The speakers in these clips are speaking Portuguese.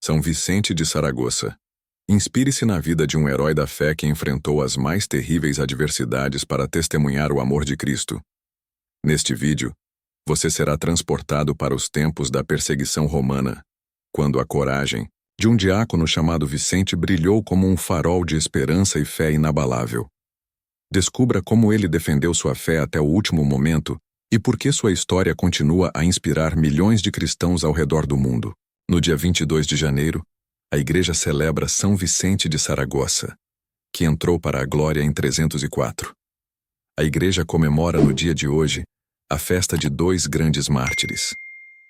São Vicente de Saragoça. Inspire-se na vida de um herói da fé que enfrentou as mais terríveis adversidades para testemunhar o amor de Cristo. Neste vídeo, você será transportado para os tempos da perseguição romana, quando a coragem de um diácono chamado Vicente brilhou como um farol de esperança e fé inabalável. Descubra como ele defendeu sua fé até o último momento e por que sua história continua a inspirar milhões de cristãos ao redor do mundo. No dia 22 de janeiro, a igreja celebra São Vicente de Saragoça, que entrou para a glória em 304. A igreja comemora no dia de hoje a festa de dois grandes mártires.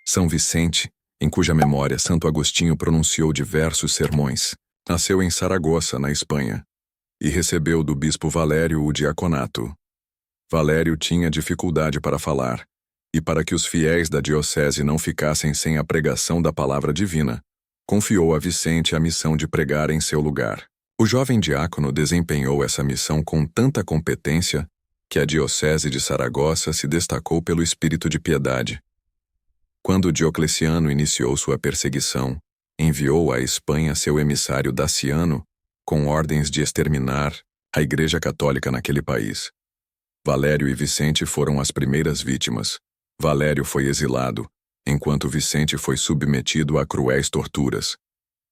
São Vicente, em cuja memória Santo Agostinho pronunciou diversos sermões, nasceu em Saragoça, na Espanha, e recebeu do bispo Valério o diaconato. Valério tinha dificuldade para falar, e para que os fiéis da diocese não ficassem sem a pregação da palavra divina, confiou a Vicente a missão de pregar em seu lugar. O jovem diácono desempenhou essa missão com tanta competência que a diocese de Saragoça se destacou pelo espírito de piedade. Quando Diocleciano iniciou sua perseguição, enviou à Espanha seu emissário Daciano com ordens de exterminar a Igreja Católica naquele país. Valério e Vicente foram as primeiras vítimas. Valério foi exilado, enquanto Vicente foi submetido a cruéis torturas.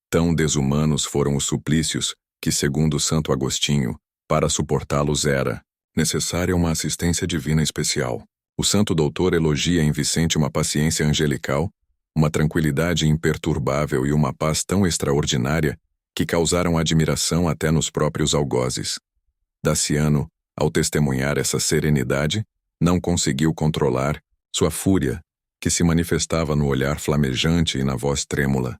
Tão desumanos foram os suplícios que, segundo Santo Agostinho, para suportá-los era necessária uma assistência divina especial. O santo doutor elogia em Vicente uma paciência angelical, uma tranquilidade imperturbável e uma paz tão extraordinária que causaram admiração até nos próprios algozes. Daciano, ao testemunhar essa serenidade, não conseguiu controlar sua fúria, que se manifestava no olhar flamejante e na voz trêmula.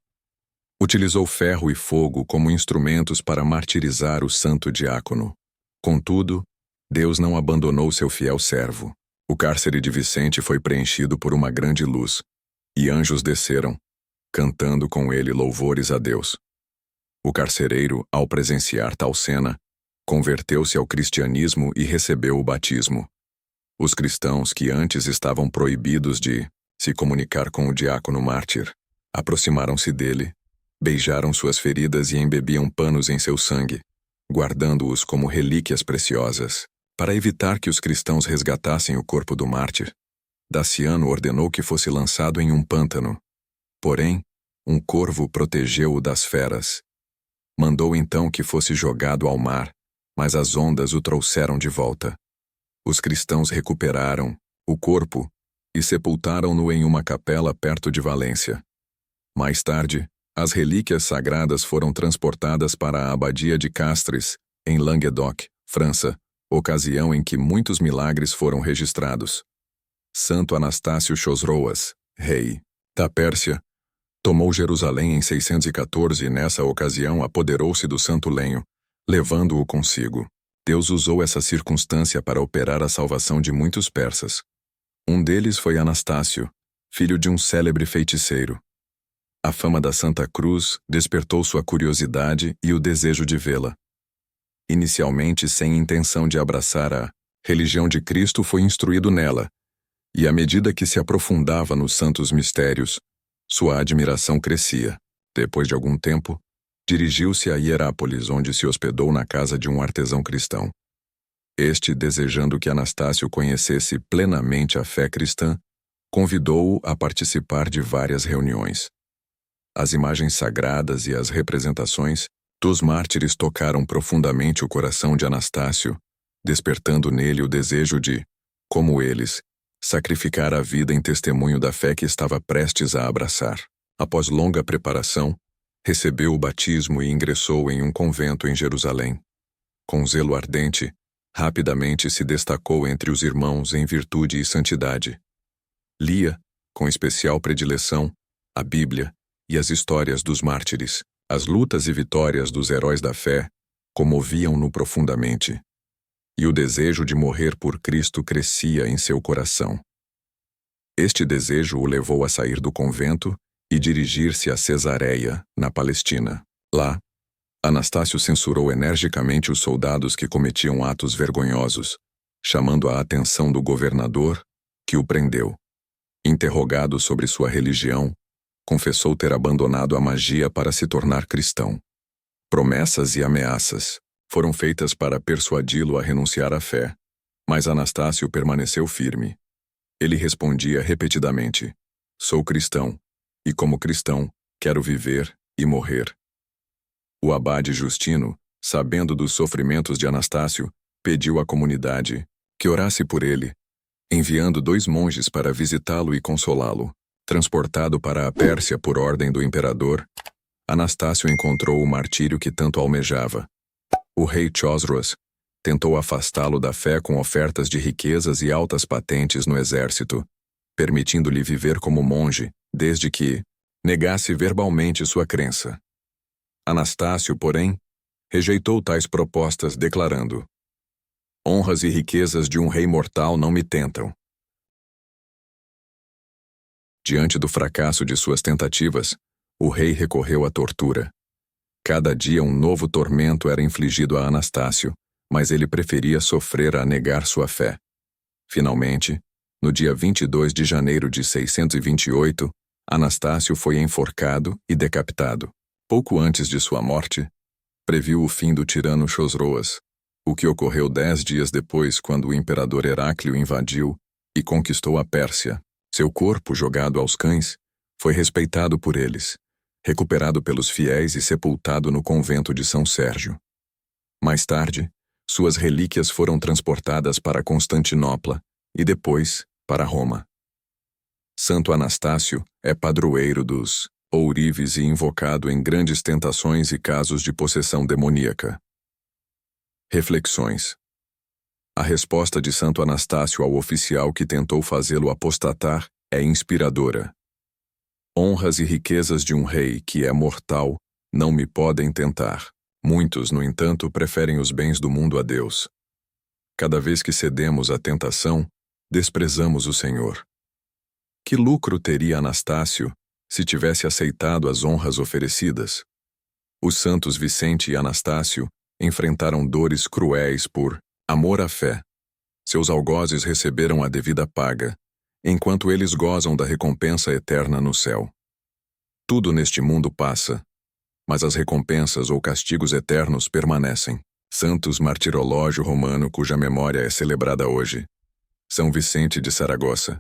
Utilizou ferro e fogo como instrumentos para martirizar o santo diácono. Contudo, Deus não abandonou seu fiel servo. O cárcere de Vicente foi preenchido por uma grande luz, e anjos desceram, cantando com ele louvores a Deus. O carcereiro, ao presenciar tal cena, converteu-se ao cristianismo e recebeu o batismo. Os cristãos que antes estavam proibidos de se comunicar com o diácono mártir, aproximaram-se dele, beijaram suas feridas e embebiam panos em seu sangue, guardando-os como relíquias preciosas. Para evitar que os cristãos resgatassem o corpo do mártir, Daciano ordenou que fosse lançado em um pântano. Porém, um corvo protegeu-o das feras. Mandou então que fosse jogado ao mar, mas as ondas o trouxeram de volta. Os cristãos recuperaram o corpo e sepultaram-no em uma capela perto de Valência. Mais tarde, as relíquias sagradas foram transportadas para a abadia de Castres, em Languedoc, França, ocasião em que muitos milagres foram registrados. Santo Anastácio Chosroas, rei da Pérsia, tomou Jerusalém em 614 e nessa ocasião apoderou-se do santo lenho, levando-o consigo. Deus usou essa circunstância para operar a salvação de muitos persas. Um deles foi Anastácio, filho de um célebre feiticeiro. A fama da Santa Cruz despertou sua curiosidade e o desejo de vê-la. Inicialmente sem intenção de abraçar a religião de Cristo, foi instruído nela, e à medida que se aprofundava nos santos mistérios, sua admiração crescia. Depois de algum tempo, dirigiu-se a Hierápolis, onde se hospedou na casa de um artesão cristão. Este, desejando que Anastácio conhecesse plenamente a fé cristã, convidou-o a participar de várias reuniões. As imagens sagradas e as representações dos mártires tocaram profundamente o coração de Anastácio, despertando nele o desejo de, como eles, sacrificar a vida em testemunho da fé que estava prestes a abraçar. Após longa preparação, recebeu o batismo e ingressou em um convento em Jerusalém. Com zelo ardente, rapidamente se destacou entre os irmãos em virtude e santidade. Lia, com especial predileção, a Bíblia e as histórias dos mártires. As lutas e vitórias dos heróis da fé comoviam-no profundamente, e o desejo de morrer por Cristo crescia em seu coração. Este desejo o levou a sair do convento e dirigir-se a Cesareia, na Palestina. Lá, Anastácio censurou energicamente os soldados que cometiam atos vergonhosos, chamando a atenção do governador, que o prendeu. Interrogado sobre sua religião, confessou ter abandonado a magia para se tornar cristão. Promessas e ameaças foram feitas para persuadi-lo a renunciar à fé, mas Anastácio permaneceu firme. Ele respondia repetidamente: "Sou cristão, e como cristão, quero viver e morrer." O abade Justino, sabendo dos sofrimentos de Anastácio, pediu à comunidade que orasse por ele, enviando 2 monges para visitá-lo e consolá-lo. Transportado para a Pérsia por ordem do imperador, Anastácio encontrou o martírio que tanto almejava. O rei Chosroes tentou afastá-lo da fé com ofertas de riquezas e altas patentes no exército, permitindo-lhe viver como monge, desde que negasse verbalmente sua crença. Anastácio, porém, rejeitou tais propostas, declarando: "Honras e riquezas de um rei mortal não me tentam." Diante do fracasso de suas tentativas, o rei recorreu à tortura. Cada dia um novo tormento era infligido a Anastácio, mas ele preferia sofrer a negar sua fé. Finalmente, no dia 22 de janeiro de 628, Anastácio foi enforcado e decapitado. Pouco antes de sua morte, previu o fim do tirano Chosroas, o que ocorreu 10 dias depois, quando o imperador Heráclio invadiu e conquistou a Pérsia. Seu corpo, jogado aos cães, foi respeitado por eles, recuperado pelos fiéis e sepultado no convento de São Sérgio. Mais tarde, suas relíquias foram transportadas para Constantinopla e depois para Roma. Santo Anastácio é padroeiro dos ourives e invocado em grandes tentações e casos de possessão demoníaca. Reflexões. A resposta de Santo Anastácio ao oficial que tentou fazê-lo apostatar é inspiradora. Honras e riquezas de um rei que é mortal não me podem tentar. Muitos, no entanto, preferem os bens do mundo a Deus. Cada vez que cedemos à tentação, desprezamos o Senhor. Que lucro teria Anastácio se tivesse aceitado as honras oferecidas? Os santos Vicente e Anastácio enfrentaram dores cruéis por amor à fé. Seus algozes receberam a devida paga, enquanto eles gozam da recompensa eterna no céu. Tudo neste mundo passa, mas as recompensas ou castigos eternos permanecem. Santos Martirológio Romano, cuja memória é celebrada hoje. São Vicente de Saragoça,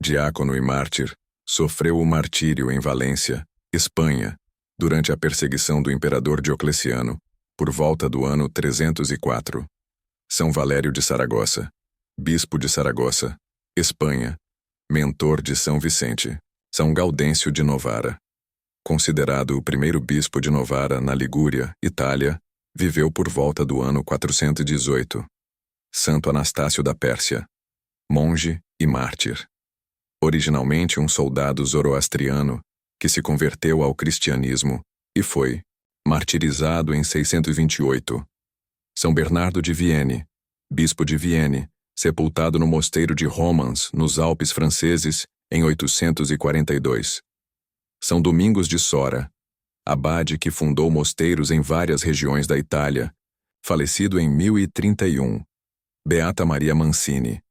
diácono e mártir, sofreu o martírio em Valência, Espanha, durante a perseguição do imperador Diocleciano, por volta do ano 304. São Valério de Saragoça, bispo de Saragoça, Espanha, mentor de São Vicente. São Gaudêncio de Novara, considerado o primeiro bispo de Novara, na Ligúria, Itália, viveu por volta do ano 418. Santo Anastácio da Pérsia, monge e mártir. Originalmente um soldado zoroastriano que se converteu ao cristianismo e foi martirizado em 628. São Bernardo de Vienne, bispo de Vienne, sepultado no mosteiro de Romans, nos Alpes franceses, em 842. São Domingos de Sora, abade que fundou mosteiros em várias regiões da Itália, falecido em 1031. Beata Maria Mancini.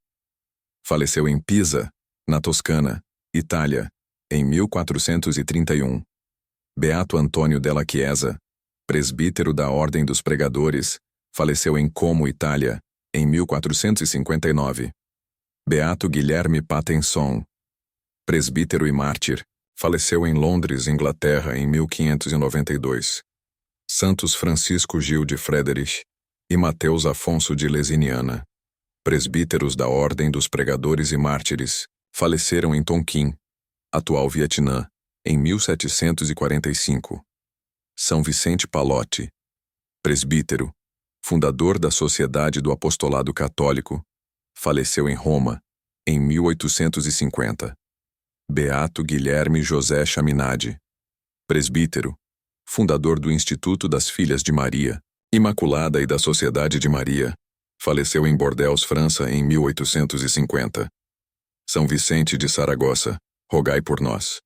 Faleceu em Pisa, na Toscana, Itália, em 1431. Beato Antônio della Chiesa, presbítero da Ordem dos Pregadores, faleceu em Como, Itália, em 1459. Beato Guilherme Pattenson, presbítero e mártir, faleceu em Londres, Inglaterra, em 1592. Santos Francisco Gil de Friedrich e Mateus Afonso de Lesiniana, presbíteros da Ordem dos Pregadores e Mártires, faleceram em Tonquim, atual Vietnã, em 1745. São Vicente Palotti, presbítero, fundador da Sociedade do Apostolado Católico, faleceu em Roma, em 1850. Beato Guilherme José Chaminade, presbítero, fundador do Instituto das Filhas de Maria, Imaculada e da Sociedade de Maria, faleceu em Bordeaux, França, em 1850. São Vicente de Saragoça, rogai por nós.